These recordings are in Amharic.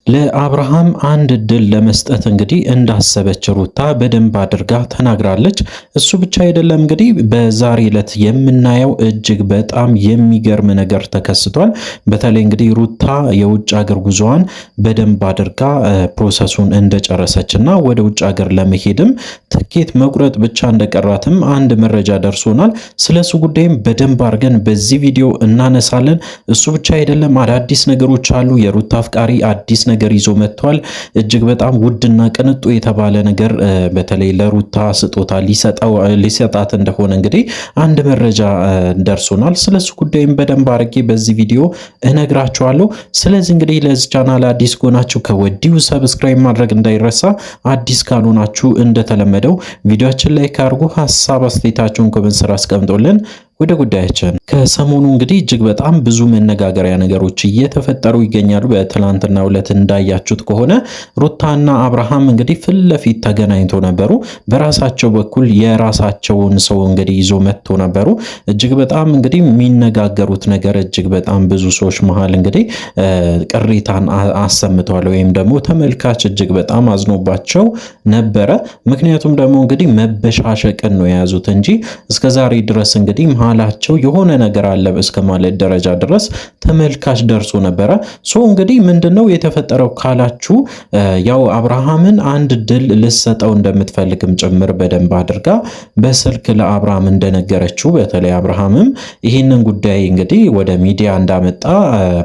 ለአብርሃም አንድ እድል ለመስጠት እንግዲህ እንዳሰበች ሩታ በደንብ አድርጋ ተናግራለች። እሱ ብቻ አይደለም እንግዲህ በዛሬ ዕለት የምናየው እጅግ በጣም የሚገርም ነገር ተከስቷል። በተለይ እንግዲህ ሩታ የውጭ ሀገር ጉዞዋን በደንብ አድርጋ ፕሮሰሱን እንደጨረሰች እና ወደ ውጭ ሀገር ለመሄድም ትኬት መቁረጥ ብቻ እንደቀራትም አንድ መረጃ ደርሶናል። ስለሱ ጉዳይም በደንብ አድርገን በዚህ ቪዲዮ እናነሳለን። እሱ ብቻ አይደለም አዳዲስ ነገሮች አሉ። የሩታ አፍቃሪ አዲስ ነገር ይዞ መጥቷል። እጅግ በጣም ውድና ቅንጡ የተባለ ነገር በተለይ ለሩታ ስጦታ ሊሰጣት እንደሆነ እንግዲህ አንድ መረጃ ደርሶናል። ስለሱ ጉዳይም በደንብ አድርጌ በዚህ ቪዲዮ እነግራችኋለሁ። ስለዚህ እንግዲህ ለዚህ ቻናል አዲስ ከሆናችሁ ከወዲሁ ሰብስክራይብ ማድረግ እንዳይረሳ፣ አዲስ ካልሆናችሁ እንደተለመደው ቪዲዮአችን ላይ ካርጉ ሐሳብ አስተያየታችሁን ኮሜንት ስራ አስቀምጡልን። ወደ ጉዳያችን ከሰሞኑ እንግዲህ እጅግ በጣም ብዙ መነጋገሪያ ነገሮች እየተፈጠሩ ይገኛሉ። በትላንትናው ዕለት እንዳያችሁት ከሆነ ሩታና አብርሃም እንግዲህ ፊት ለፊት ተገናኝቶ ነበሩ። በራሳቸው በኩል የራሳቸውን ሰው እንግዲህ ይዞ መጥቶ ነበሩ። እጅግ በጣም እንግዲህ የሚነጋገሩት ነገር እጅግ በጣም ብዙ ሰዎች መሃል እንግዲህ ቅሬታን አሰምተዋል፣ ወይም ደግሞ ተመልካች እጅግ በጣም አዝኖባቸው ነበረ። ምክንያቱም ደግሞ እንግዲህ መበሻሸቅን ነው የያዙት እንጂ እስከዛሬ ድረስ እንግዲህ መሃላቸው የሆነ ነገር አለ እስከ ማለት ደረጃ ድረስ ተመልካች ደርሶ ነበረ። እንግዲህ ምንድነው የተፈጠረው ካላችሁ ያው አብርሃምን አንድ ድል ልሰጠው እንደምትፈልግም ጭምር በደንብ አድርጋ በስልክ ለአብርሃም እንደነገረችው፣ በተለይ አብርሃምም ይህንን ጉዳይ እንግዲህ ወደ ሚዲያ እንዳመጣ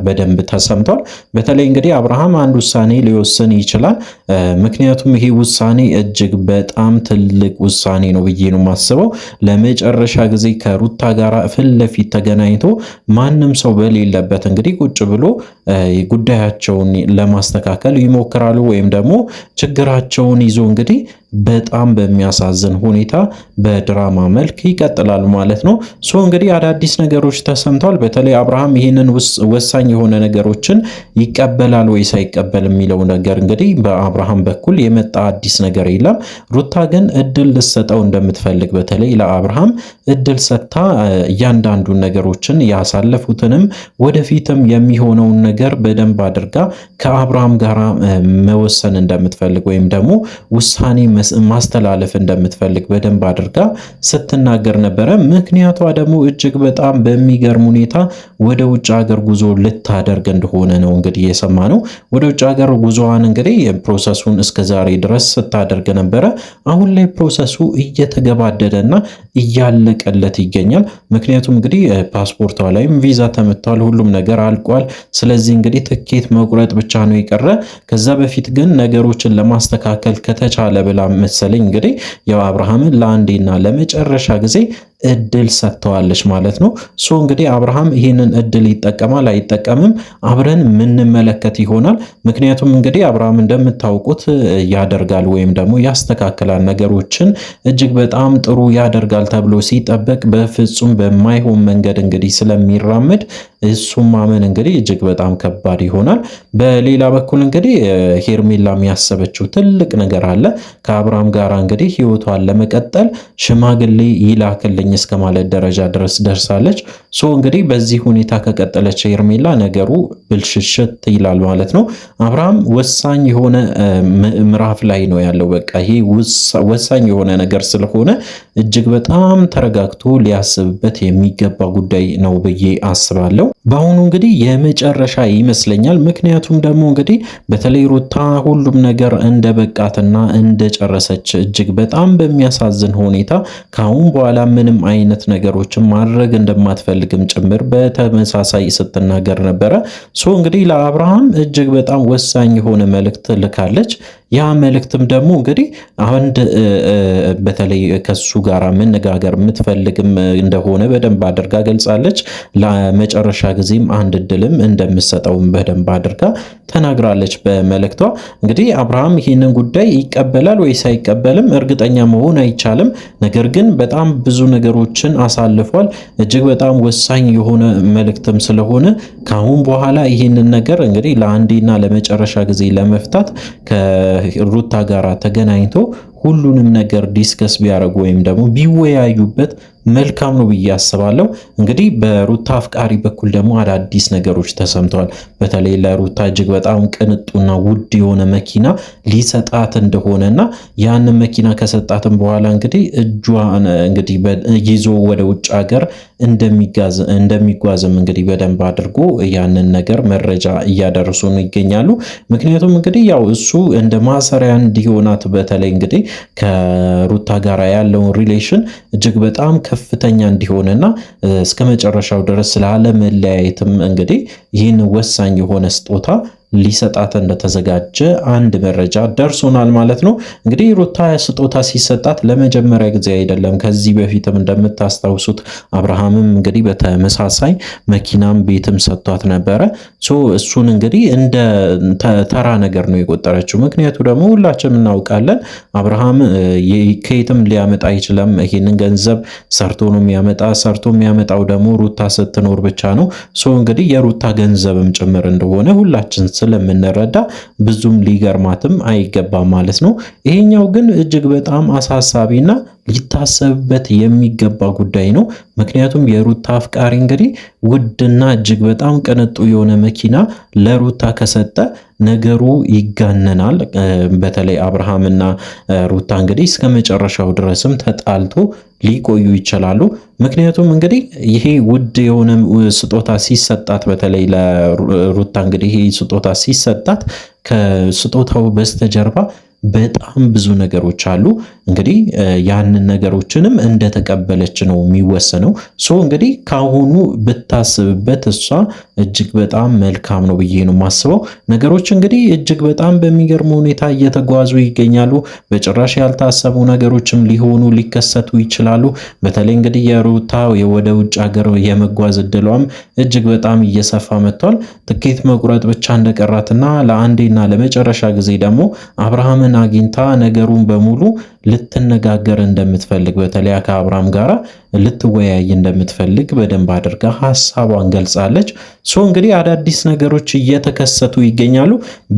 በደንብ ተሰምቷል። በተለይ እንግዲህ አብርሃም አንድ ውሳኔ ሊወስን ይችላል። ምክንያቱም ይሄ ውሳኔ እጅግ በጣም ትልቅ ውሳኔ ነው ብዬ ነው የማስበው። ለመጨረሻ ጊዜ ከሩታ ጋር ፊት ለፊት ተገናኝቶ ማንም ሰው በሌለበት እንግዲህ ቁጭ ብሎ ጉዳያቸውን ለማስተካከል ይሞክራሉ፣ ወይም ደግሞ ችግራቸውን ይዞ እንግዲህ በጣም በሚያሳዝን ሁኔታ በድራማ መልክ ይቀጥላል ማለት ነው። እንግዲህ አዳዲስ ነገሮች ተሰምተዋል። በተለይ አብርሃም ይህንን ወሳኝ የሆነ ነገሮችን ይቀበላል ወይስ አይቀበል የሚለው ነገር እንግዲህ በአብርሃም በኩል የመጣ አዲስ ነገር የለም። ሩታ ግን እድል ልሰጠው እንደምትፈልግ በተለይ ለአብርሃም እድል ሰጥታ እያንዳንዱን ነገሮችን ያሳለፉትንም ወደፊትም የሚሆነውን ነገር በደንብ አድርጋ ከአብርሃም ጋር መወሰን እንደምትፈልግ ወይም ደግሞ ውሳኔ ማስተላለፍ እንደምትፈልግ በደንብ አድርጋ ስትናገር ነበረ። ምክንያቷ ደግሞ እጅግ በጣም በሚገርም ሁኔታ ወደ ውጭ ሀገር ጉዞ ልታደርግ እንደሆነ ነው እንግዲህ የሰማነው። ወደ ውጭ ሀገር ጉዞዋን እንግዲህ ፕሮሰሱን እስከዛሬ ድረስ ስታደርግ ነበረ። አሁን ላይ ፕሮሰሱ እየተገባደደና እያለቀለት ይገኛል። ምክንያቱም እንግዲህ ፓስፖርቷ ላይም ቪዛ ተመቷል፣ ሁሉም ነገር አልቋል። ስለዚህ እንግዲህ ትኬት መቁረጥ ብቻ ነው የቀረ። ከዛ በፊት ግን ነገሮችን ለማስተካከል ከተቻለ ብላ መሰለኝ እንግዲህ ያው አብርሃምን ለአንዴና ለመጨረሻ ጊዜ እድል ሰጥተዋለች ማለት ነው። እንግዲህ አብርሃም ይህንን እድል ይጠቀማል አይጠቀምም አብረን የምንመለከት ይሆናል። ምክንያቱም እንግዲህ አብርሃም እንደምታውቁት ያደርጋል ወይም ደግሞ ያስተካክላል ነገሮችን እጅግ በጣም ጥሩ ያደርጋል ተብሎ ሲጠበቅ በፍጹም በማይሆን መንገድ እንግዲህ ስለሚራመድ እሱም ማመን እንግዲህ እጅግ በጣም ከባድ ይሆናል። በሌላ በኩል እንግዲህ ሄርሜላ ያሰበችው ትልቅ ነገር አለ። ከአብርሃም ጋር እንግዲህ ህይወቷን ለመቀጠል ሽማግሌ ይላክልኝ እስከ ማለት ደረጃ ድረስ ደርሳለች። እንግዲህ በዚህ ሁኔታ ከቀጠለች ሄርሜላ ነገሩ ብልሽሽት ይላል ማለት ነው። አብርሃም ወሳኝ የሆነ ምዕራፍ ላይ ነው ያለው። በቃ ይሄ ወሳኝ የሆነ ነገር ስለሆነ እጅግ በጣም ተረጋግቶ ሊያስብበት የሚገባ ጉዳይ ነው ብዬ አስባለሁ። በአሁኑ እንግዲህ የመጨረሻ ይመስለኛል። ምክንያቱም ደግሞ እንግዲህ በተለይ ሩታ ሁሉም ነገር እንደበቃትና እንደጨረሰች እጅግ በጣም በሚያሳዝን ሁኔታ ከአሁን በኋላ ምንም አይነት ነገሮችን ማድረግ እንደማትፈልግም ጭምር በተመሳሳይ ስትናገር ነበረ። እንግዲህ ለአብርሃም እጅግ በጣም ወሳኝ የሆነ መልእክት ልካለች። ያ መልእክትም ደግሞ እንግዲህ አንድ በተለይ ከሱ ጋር መነጋገር የምትፈልግም እንደሆነ በደንብ አድርጋ ገልጻለች። ለመጨረሻ ጊዜም አንድ እድልም እንደምትሰጠውም በደንብ አድርጋ ተናግራለች በመልእክቷ። እንግዲህ አብርሃም ይህንን ጉዳይ ይቀበላል ወይስ አይቀበልም እርግጠኛ መሆን አይቻልም። ነገር ግን በጣም ብዙ ነገሮችን አሳልፏል። እጅግ በጣም ወሳኝ የሆነ መልእክትም ስለሆነ ከአሁን በኋላ ይህንን ነገር እንግዲህ ለአንዴና ለመጨረሻ ጊዜ ለመፍታት ከሩታ ጋር ተገናኝቶ ሁሉንም ነገር ዲስከስ ቢያደርጉ ወይም ደግሞ ቢወያዩበት መልካም ነው ብዬ አስባለሁ። እንግዲህ በሩታ አፍቃሪ በኩል ደግሞ አዳዲስ ነገሮች ተሰምተዋል። በተለይ ለሩታ እጅግ በጣም ቅንጡና ውድ የሆነ መኪና ሊሰጣት እንደሆነና ያንን መኪና ከሰጣትም በኋላ እንግዲህ እጇን እንግዲህ ይዞ ወደ ውጭ ሀገር እንደሚጓዝም እንግዲህ በደንብ አድርጎ ያንን ነገር መረጃ እያደረሱን ይገኛሉ። ምክንያቱም እንግዲህ ያው እሱ እንደ ማሰሪያ እንዲሆናት በተለይ እንግዲህ ከሩታ ጋር ያለውን ሪሌሽን እጅግ በጣም ከፍተኛ እንዲሆንና እስከ መጨረሻው ድረስ ላለመለያየትም እንግዲህ ይህን ወሳኝ የሆነ ስጦታ ሊሰጣት እንደተዘጋጀ አንድ መረጃ ደርሶናል ማለት ነው። እንግዲህ ሩታ ስጦታ ሲሰጣት ለመጀመሪያ ጊዜ አይደለም። ከዚህ በፊትም እንደምታስታውሱት አብርሃምም እንግዲህ በተመሳሳይ መኪናም ቤትም ሰጥቷት ነበረ። እሱን እንግዲህ እንደ ተራ ነገር ነው የቆጠረችው። ምክንያቱ ደግሞ ሁላችንም እናውቃለን፣ አብርሃም ከየትም ሊያመጣ አይችልም። ይሄንን ገንዘብ ሰርቶ ነው የሚያመጣ። ሰርቶ የሚያመጣው ደግሞ ሩታ ስትኖር ብቻ ነው። እንግዲህ የሩታ ገንዘብም ጭምር እንደሆነ ሁላችን ስለምንረዳ ብዙም ሊገርማትም አይገባም ማለት ነው። ይሄኛው ግን እጅግ በጣም አሳሳቢና ሊታሰብበት የሚገባ ጉዳይ ነው። ምክንያቱም የሩታ አፍቃሪ እንግዲህ ውድና እጅግ በጣም ቅንጡ የሆነ መኪና ለሩታ ከሰጠ ነገሩ ይጋነናል። በተለይ አብርሃምና ሩታ እንግዲህ እስከ መጨረሻው ድረስም ተጣልቶ ሊቆዩ ይችላሉ። ምክንያቱም እንግዲህ ይሄ ውድ የሆነ ስጦታ ሲሰጣት በተለይ ለሩታ እንግዲህ ይሄ ስጦታ ሲሰጣት ከስጦታው በስተጀርባ በጣም ብዙ ነገሮች አሉ። እንግዲህ ያንን ነገሮችንም እንደተቀበለች ነው የሚወሰነው። እንግዲህ ካሁኑ ብታስብበት እሷ እጅግ በጣም መልካም ነው ብዬ ነው የማስበው። ነገሮች እንግዲህ እጅግ በጣም በሚገርም ሁኔታ እየተጓዙ ይገኛሉ። በጭራሽ ያልታሰቡ ነገሮችም ሊከሰቱ ይችላሉ። በተለይ እንግዲህ የሩታ ወደ ውጭ ሀገር የመጓዝ እድሏም እጅግ በጣም እየሰፋ መጥቷል። ትኬት መቁረጥ ብቻ እንደቀራትና ለአንዴና ለመጨረሻ ጊዜ ደግሞ አብርሃምን አግኝታ ነገሩን በሙሉ ልትነጋገር እንደምትፈልግ በተለይ ከአብርሃም ጋራ ልትወያይ እንደምትፈልግ በደንብ አድርጋ ሐሳቧን ገልጻለች። እንግዲህ አዳዲስ ነገሮች እየተከሰቱ ይገኛሉ።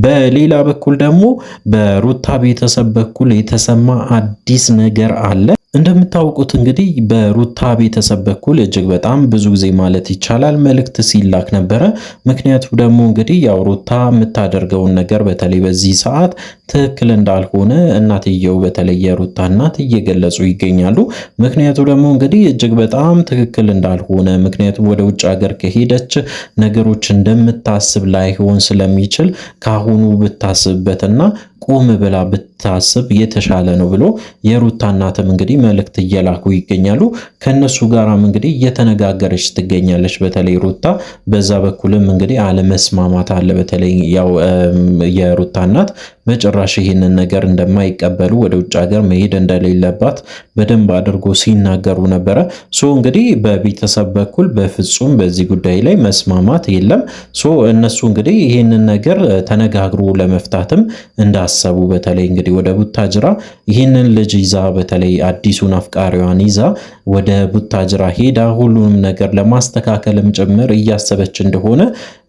በሌላ በኩል ደግሞ በሩታ ቤተሰብ በኩል የተሰማ አዲስ ነገር አለ። እንደምታውቁት እንግዲህ በሩታ ቤተሰብ በኩል እጅግ በጣም ብዙ ጊዜ ማለት ይቻላል መልእክት ሲላክ ነበረ። ምክንያቱ ደግሞ እንግዲህ ያው ሩታ የምታደርገውን ነገር በተለይ በዚህ ሰዓት ትክክል እንዳልሆነ እናትየው በተለይ የሩታ እናት እየገለጹ ይገኛሉ። ምክንያቱ ደግሞ እንግዲህ እጅግ በጣም ትክክል እንዳልሆነ ምክንያቱም ወደ ውጭ ሀገር ከሄደች ነገሮች እንደምታስብ ላይሆን ስለሚችል ካሁኑ ብታስብበትና ቆም ብላ ብታስብ የተሻለ ነው ብሎ የሩታ እናትም እንግዲህ መልእክት እየላኩ ይገኛሉ። ከነሱ ጋራም እንግዲህ እየተነጋገረች ትገኛለች። በተለይ ሩታ በዛ በኩልም እንግዲህ አለመስማማት አለ። በተለይ ያው የሩታ እናት በጭራሽ ይህንን ነገር እንደማይቀበሉ ወደ ውጭ ሀገር መሄድ እንደሌለባት በደንብ አድርጎ ሲናገሩ ነበረ። እንግዲህ በቤተሰብ በኩል በፍጹም በዚህ ጉዳይ ላይ መስማማት የለም። እነሱ እንግዲህ ይህንን ነገር ተነጋግሮ ለመፍታትም እንዳሰቡ በተለይ እንግዲህ ወደ ቡታጅራ ይህንን ልጅ ይዛ በተለይ አዲሱን አፍቃሪዋን ይዛ ወደ ቡታጅራ ሄዳ ሁሉንም ነገር ለማስተካከልም ጭምር እያሰበች እንደሆነ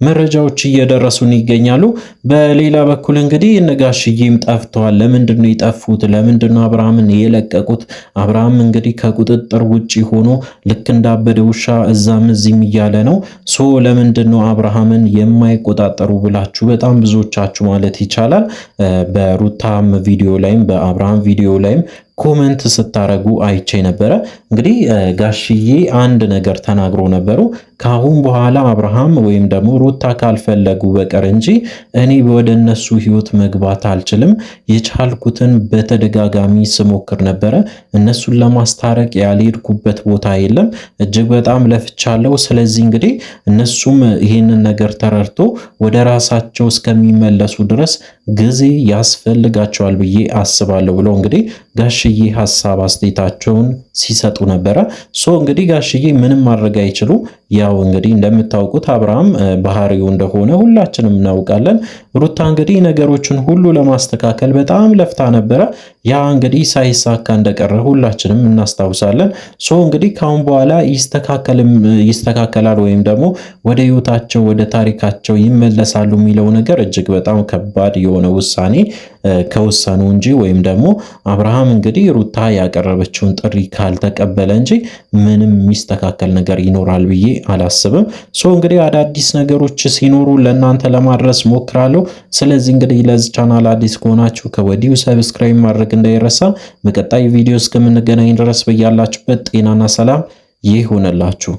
መረጃዎች እየደረሱን ይገኛሉ። በሌላ በኩል እንግዲህ ነጋሽዬም ጠፍተዋል። ለምንድን ነው የጠፉት? ለምንድን ነው አብርሃምን የለቀቁት? አብርሃም እንግዲህ ከቁጥጥር ውጪ ሆኖ ልክ እንዳበደ ውሻ እዛም እዚህም እያለ ነው። ለምንድን ነው አብርሃምን የማይቆጣጠሩ ብላችሁ በጣም ብዙዎቻችሁ ማለት ይቻላል በሩታም ቪዲዮ ላይም በአብርሃም ቪዲዮ ላይም ኮመንት ስታረጉ አይቼ ነበረ። እንግዲህ ጋሽዬ አንድ ነገር ተናግሮ ነበሩ። ካሁን በኋላ አብርሃም ወይም ደግሞ ሩታ ካልፈለጉ በቀር እንጂ እኔ ወደ እነሱ ህይወት መግባት አልችልም። የቻልኩትን በተደጋጋሚ ስሞክር ነበረ። እነሱን ለማስታረቅ ያልሄድኩበት ቦታ የለም። እጅግ በጣም ለፍቻለሁ። ስለዚህ እንግዲህ እነሱም ይህንን ነገር ተረድቶ ወደ ራሳቸው እስከሚመለሱ ድረስ ጊዜ ያስፈልጋቸዋል ብዬ አስባለሁ ብሎ እንግዲህ ጋሽዬ ሐሳብ አስተያየታቸውን ሲሰጡ ነበረ። እንግዲህ ጋሽዬ ምንም ማድረግ አይችሉ። ያው እንግዲህ እንደምታውቁት አብርሃም ባህሪው እንደሆነ ሁላችንም እናውቃለን። ሩታ እንግዲህ ነገሮችን ሁሉ ለማስተካከል በጣም ለፍታ ነበረ። ያ እንግዲህ ሳይሳካ እንደቀረ ሁላችንም እናስታውሳለን። እንግዲህ ካሁን በኋላ ይስተካከላል ወይም ደግሞ ወደ ህይወታቸው ወደ ታሪካቸው ይመለሳሉ የሚለው ነገር እጅግ በጣም ከባድ የሆነ ውሳኔ ከወሰኑ እንጂ ወይም ደግሞ አብርሃም እንግዲህ ሩታ ያቀረበችውን ጥሪ ካልተቀበለ እንጂ ምንም የሚስተካከል ነገር ይኖራል ብዬ አላስብም። እንግዲህ አዳዲስ ነገሮች ሲኖሩ ለእናንተ ለማድረስ ሞክራለሁ። ስለዚህ እንግዲህ ለዚህ ቻናል አዲስ ከሆናችሁ ከወዲሁ ሰብስክራይብ ማድረግ እንዳይረሳ። በቀጣይ ቪዲዮ እስከምንገናኝ ድረስ በያላችሁበት ጤናና ሰላም ይሁንላችሁ።